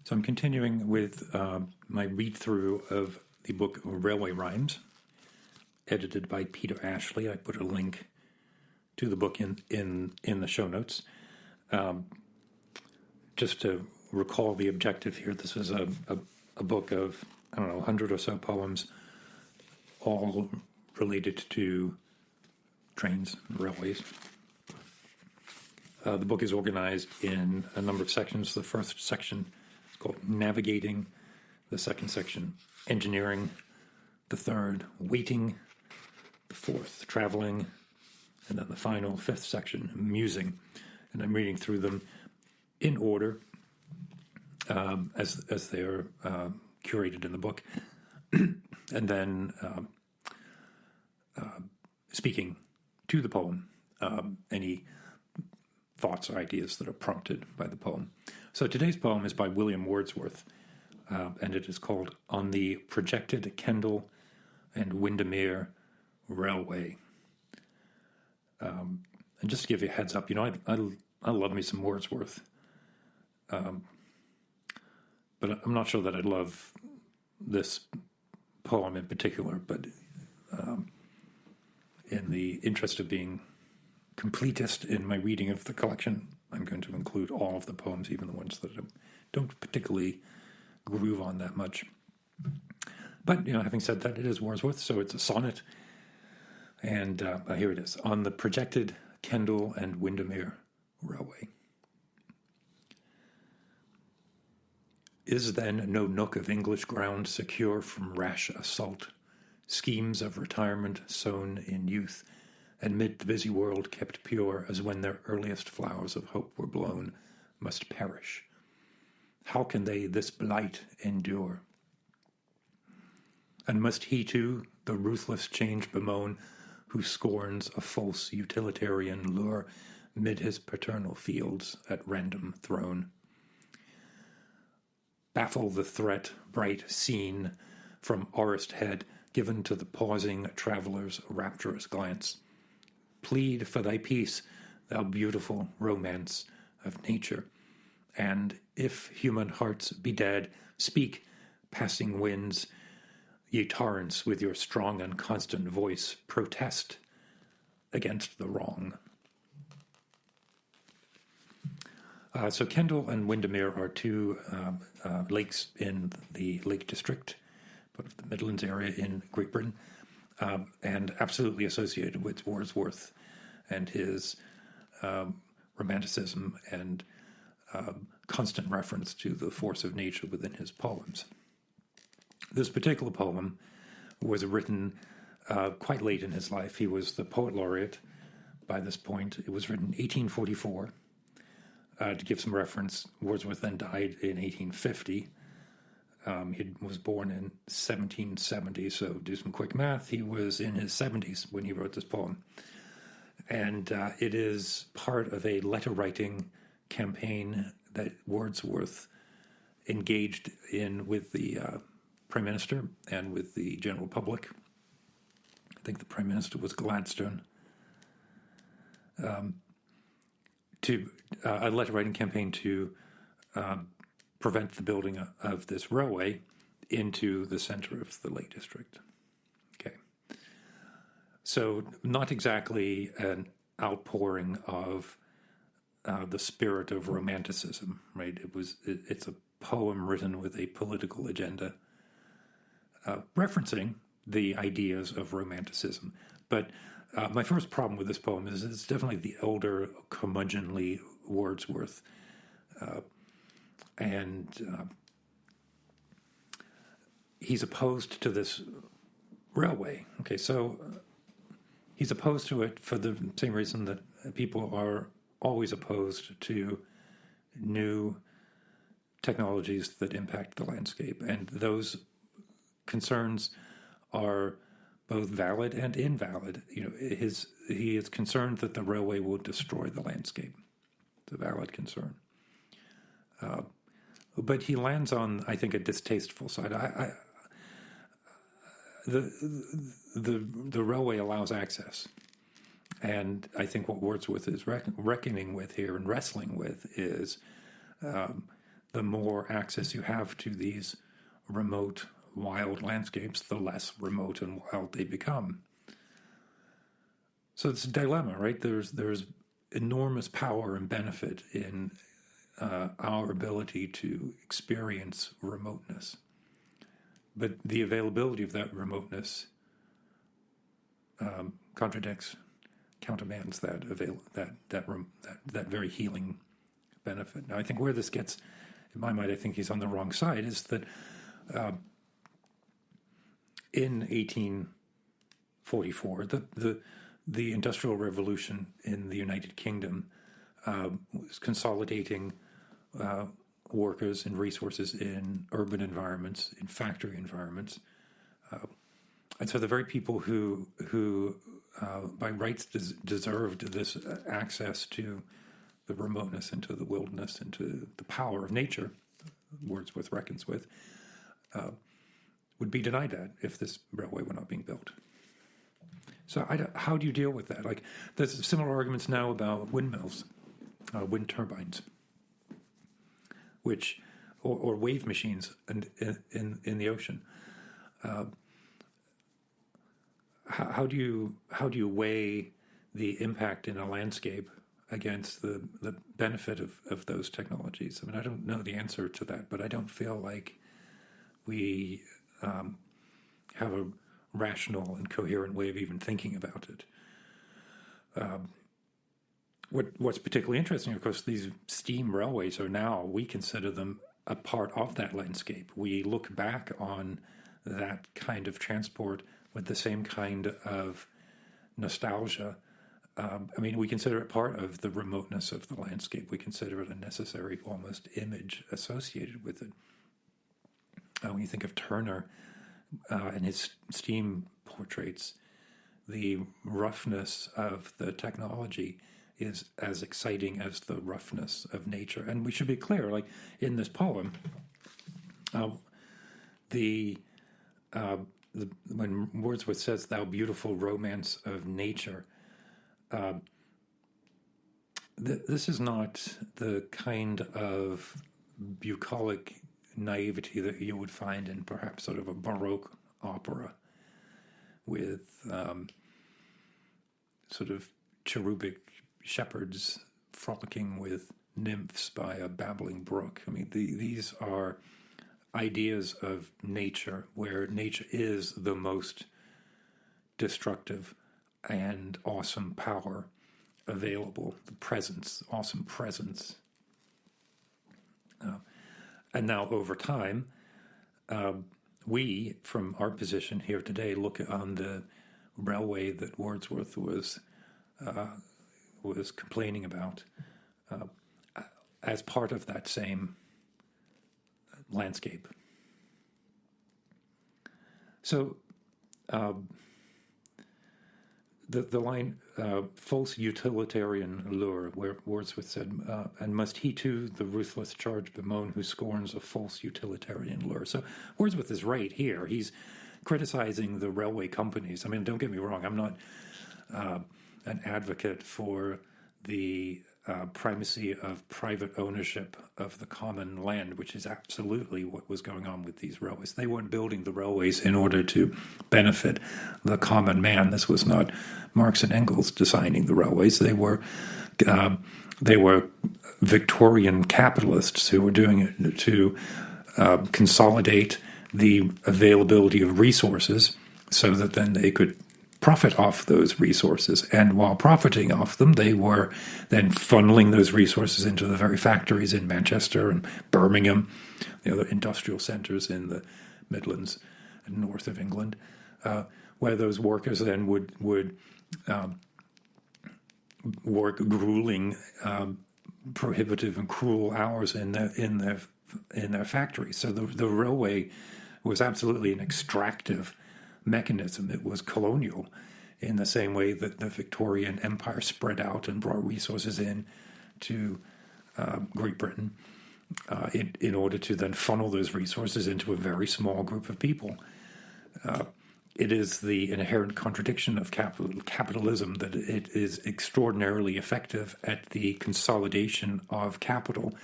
So I'm continuing with my read-through of the book Railway Rhymes, edited by Peter Ashley. I put a link to the book in the show notes. Just to recall the objective here, this is a book of, 100 or so poems, all related to trains, railways. The book is organized in a number of sections. The first section is called Navigating. The second section, Engineering. The third, Waiting. The fourth, Traveling. And then the final, fifth section, Musing. And I'm reading through them in order as they are curated in the book. And then speaking to the poem, any thoughts or ideas that are prompted by the poem. So today's poem is by William Wordsworth, and it is called On the Projected Kendal and Windermere Railway. And just to give you a heads up, I love me some Wordsworth, but I'm not sure that I love this poem in particular, but in the interest of being completist in my reading of the collection, I'm going to include all of the poems, even the ones that I don't particularly groove on that much. But, having said that, it is Wordsworth, so it's a sonnet. And here it is. On the projected Kendal and Windermere Railway. Is then no nook of English ground secure from rash assault, schemes of retirement sown in youth, and mid the busy world kept pure as when their earliest flowers of hope were blown, must perish? How can they this blight endure? And must he too the ruthless change bemoan, who scorns a false utilitarian lure mid his paternal fields at random thrown? Baffle the threat bright seen from orist head, given to the pausing traveller's rapturous glance. Plead for thy peace, thou beautiful romance of nature, and if human hearts be dead, speak, passing winds, ye torrents, with your strong and constant voice, protest against the wrong. So Kendal and Windermere are two lakes in the Lake District, part of the Midlands area in Great Britain, and absolutely associated with Wordsworth and his romanticism and constant reference to the force of nature within his poems. This particular poem was written quite late in his life. He was the poet laureate by this point. It was written in 1844. To give some reference, Wordsworth then died in 1850. He was born in 1770, so do some quick math. He was in his 70s when he wrote this poem. And it is part of a letter-writing campaign that Wordsworth engaged in with the Prime Minister and with the general public. I think the Prime Minister was Gladstone. To a letter-writing campaign to prevent the building of this railway into the center of the Lake District. Okay. So not exactly an outpouring of the spirit of romanticism, right? It's a poem written with a political agenda, referencing the ideas of romanticism. But my first problem with this poem is it's definitely the elder, curmudgeonly Wordsworth. And he's opposed to this railway. Okay, so he's opposed to it for the same reason that people are always opposed to new technologies that impact the landscape. And those concerns are both valid and invalid. He is concerned that the railway will destroy the landscape. It's a valid concern. But he lands on, I think, a distasteful side. The railway allows access. And I think what Wordsworth is reckoning with here and wrestling with is the more access you have to these remote, wild landscapes, the less remote and wild they become. So it's a dilemma, right? There's enormous power and benefit in our ability to experience remoteness, but the availability of that remoteness countermands that very healing benefit. Now, I think where this gets, in my mind, I think he's on the wrong side, is that in 1844, the Industrial Revolution in the United Kingdom was consolidating workers and resources in urban environments, in factory environments. And so the very people who by rights deserved this access to the remoteness, into the wilderness, into the power of nature, Wordsworth reckons with, would be denied that if this railway were not being built. So how do you deal with that? Like, there's similar arguments now about windmills, wind turbines, which, or wave machines in the ocean. How do you weigh the impact in a landscape against the benefit of those technologies? I mean, I don't know the answer to that, but I don't feel like we have a rational and coherent way of even thinking about it. What's particularly interesting, of course, these steam railways are now, we consider them a part of that landscape. We look back on that kind of transport with the same kind of nostalgia. I mean, we consider it part of the remoteness of the landscape. We consider it a necessary, almost, image associated with it. When you think of Turner and his steam portraits, the roughness of the technology is as exciting as the roughness of nature. And we should be clear, like in this poem, when Wordsworth says, "Thou beautiful romance of nature," this is not the kind of bucolic naivety that you would find in perhaps sort of a Baroque opera with sort of cherubic shepherds frolicking with nymphs by a babbling brook. I mean, these are ideas of nature where nature is the most destructive and awesome power available, the presence, awesome presence. And now over time, we, from our position here today, look on the railway that Wordsworth was complaining about as part of that same landscape. So the line, false utilitarian lure, where Wordsworth said, and must he too the ruthless charge bemoan who scorns a false utilitarian lure. So Wordsworth is right here. He's criticizing the railway companies. I mean, don't get me wrong, I'm not an advocate for the primacy of private ownership of the common land, which is absolutely what was going on with these railways. They weren't building the railways in order to benefit the common man. This was not Marx and Engels designing the railways. They were Victorian capitalists who were doing it to consolidate the availability of resources so that then they could profit off those resources. And while profiting off them, they were then funneling those resources into the very factories in Manchester and Birmingham, the other industrial centers in the Midlands and north of England, where those workers then would work grueling, prohibitive and cruel hours in their factories. So the railway was absolutely an extractive mechanism. It was colonial in the same way that the Victorian Empire spread out and brought resources in to Great Britain in order to then funnel those resources into a very small group of people. It is the inherent contradiction of capitalism that it is extraordinarily effective at the consolidation of capital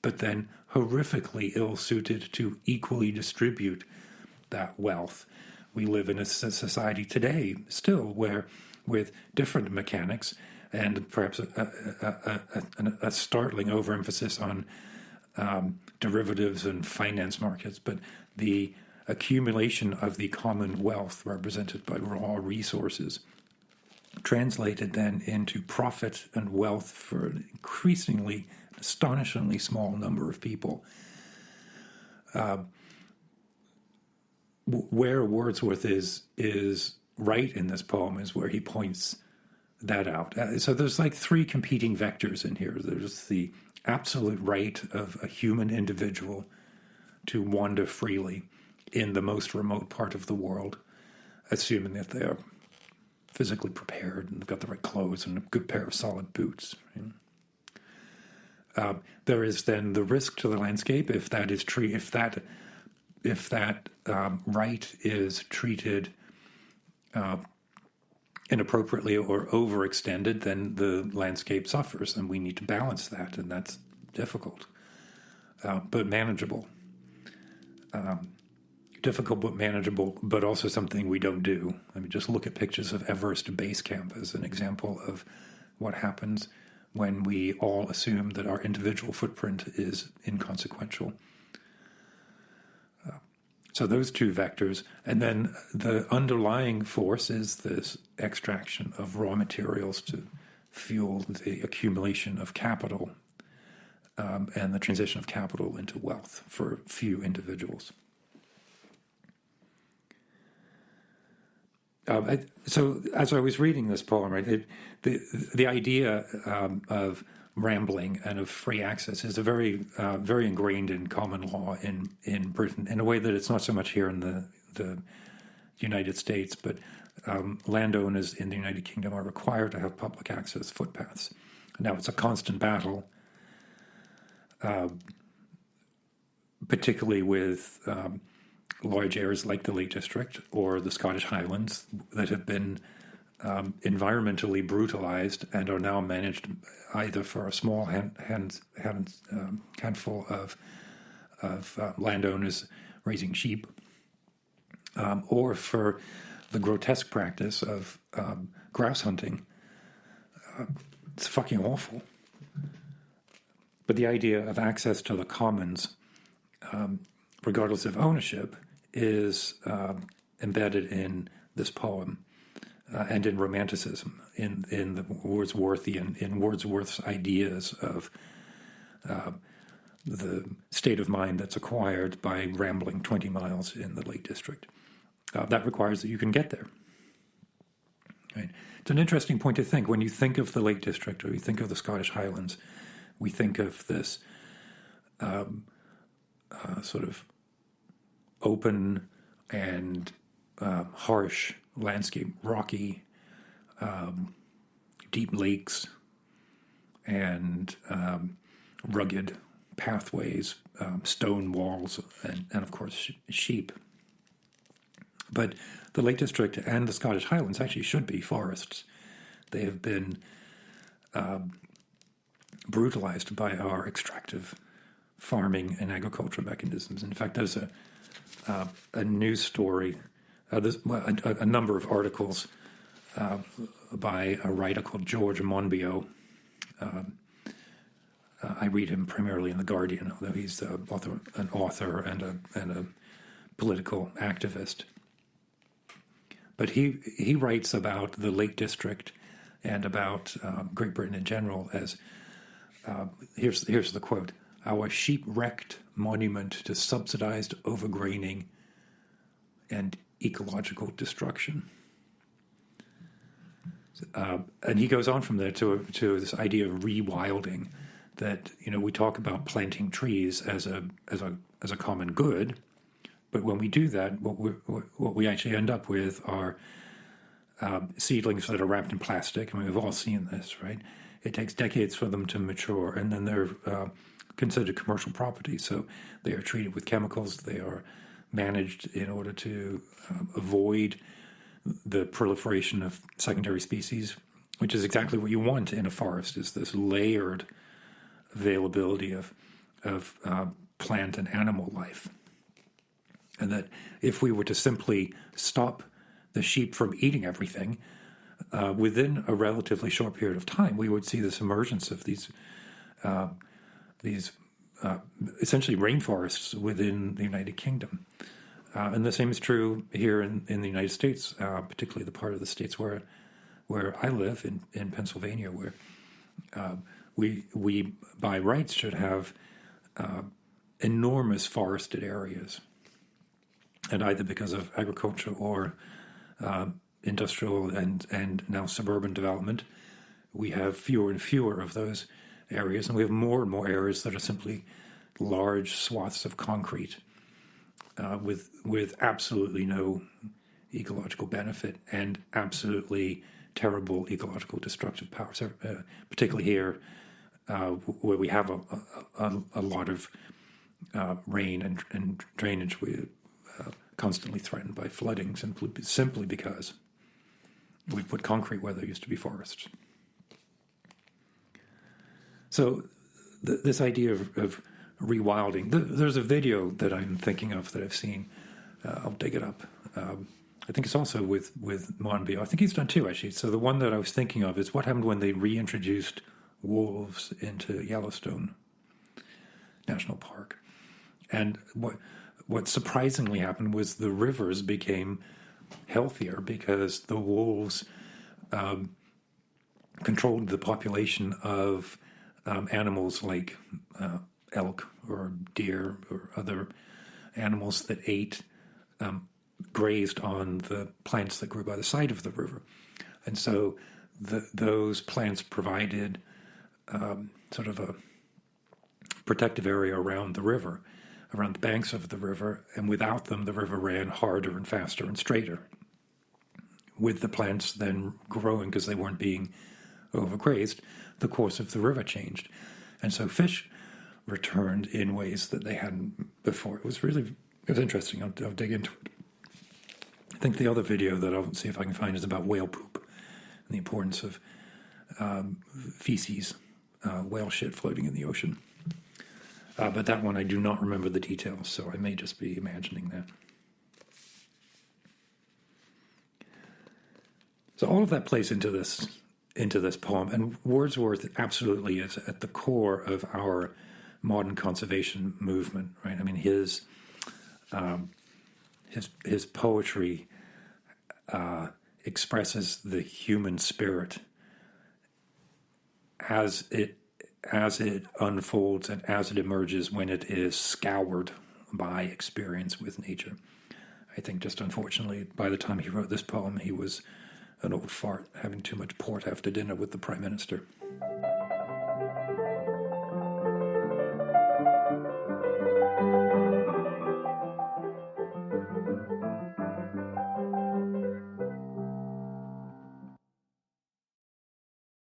but then horrifically ill-suited to equally distribute that wealth. We live in a society today still where, with different mechanics and perhaps a startling overemphasis on derivatives and finance markets, but the accumulation of the common wealth represented by raw resources translated then into profit and wealth for an increasingly, astonishingly small number of people. Where Wordsworth is right in this poem is where he points that out. So there's like three competing vectors in here. There's the absolute right of a human individual to wander freely in the most remote part of the world, assuming that they are physically prepared and they've got the right clothes and a good pair of solid boots. There is then the risk to the landscape if that is if that right is treated inappropriately or overextended, then the landscape suffers, and we need to balance that, and that's difficult, but manageable. Difficult but manageable, but also something we don't do. I mean, just look at pictures of Everest Base Camp as an example of what happens when we all assume that our individual footprint is inconsequential. So those two vectors, and then the underlying force is this extraction of raw materials to fuel the accumulation of capital and the transition of capital into wealth for few individuals. So as I was reading this poem, right, the idea of rambling and of free access is a very ingrained in common law in Britain in a way that it's not so much here in the United States, but landowners in the United Kingdom are required to have public access footpaths. Now, it's a constant battle, particularly with large areas like the Lake District or the Scottish Highlands that have been environmentally brutalized and are now managed either for a small handful of landowners raising sheep, or for the grotesque practice of grouse hunting. It's fucking awful. But the idea of access to the commons, regardless of ownership, is embedded in this poem. And in Romanticism, in the Wordsworthian, in Wordsworth's ideas of the state of mind that's acquired by rambling 20 miles in the Lake District. That requires that you can get there. Right? It's an interesting point to think. When you think of the Lake District or you think of the Scottish Highlands, we think of this sort of open and harsh landscape, rocky, deep lakes, and rugged pathways, stone walls, and of course sheep. But the Lake District and the Scottish Highlands actually should be forests. They have been brutalized by our extractive farming and agricultural mechanisms. In fact, there's a news story. There's a number of articles by a writer called George Monbiot. I read him primarily in The Guardian, although he's an author and a political activist. But he writes about the Lake District and about Great Britain in general as, here's the quote, "Our sheep-wrecked monument to subsidized overgraining and ecological destruction." And he goes on from there to this idea of rewilding, that we talk about planting trees as a common good, but when we do that, what we actually end up with are seedlings that are wrapped in plastic. I mean, we've all seen this, right? It takes decades for them to mature, and then they're considered commercial property. So they are treated with chemicals. They are managed in order to avoid the proliferation of secondary species, which is exactly what you want in a forest, is this layered availability of of plant and animal life. And that if we were to simply stop the sheep from eating everything, within a relatively short period of time, we would see this emergence of these essentially rainforests within the United Kingdom. And the same is true here in the United States, particularly the part of the states where I live in Pennsylvania, where we by rights should have enormous forested areas. And either because of agriculture or industrial and now suburban development, we have fewer and fewer of those areas, and we have more and more areas that are simply large swaths of concrete with absolutely no ecological benefit and absolutely terrible ecological destructive powers, particularly here where we have a lot of rain and drainage. We're constantly threatened by flooding simply because we put concrete where there used to be forests. So this idea of rewilding, there's a video that I'm thinking of that I've seen. I'll dig it up. I think it's also with Monbiot. I think he's done two, actually. So the one that I was thinking of is what happened when they reintroduced wolves into Yellowstone National Park. And what surprisingly happened was the rivers became healthier because the wolves controlled the population of animals like elk or deer or other animals that grazed on the plants that grew by the side of the river. And so those plants provided sort of a protective area around the river, around the banks of the river, and without them the river ran harder and faster and straighter. With the plants then growing because they weren't being overgrazed, the course of the river changed. And so fish returned in ways that they hadn't before. It was interesting. I'll dig into it. I think the other video that I'll see if I can find is about whale poop and the importance of feces, whale shit floating in the ocean. But that one I do not remember the details, so I may just be imagining that. So all of that plays into this poem, and Wordsworth absolutely is at the core of our modern conservation movement, right? I mean, his poetry expresses the human spirit as it unfolds and as it emerges when it is scoured by experience with nature. I think just unfortunately, by the time he wrote this poem, he was an old fart having too much port after dinner with the Prime Minister.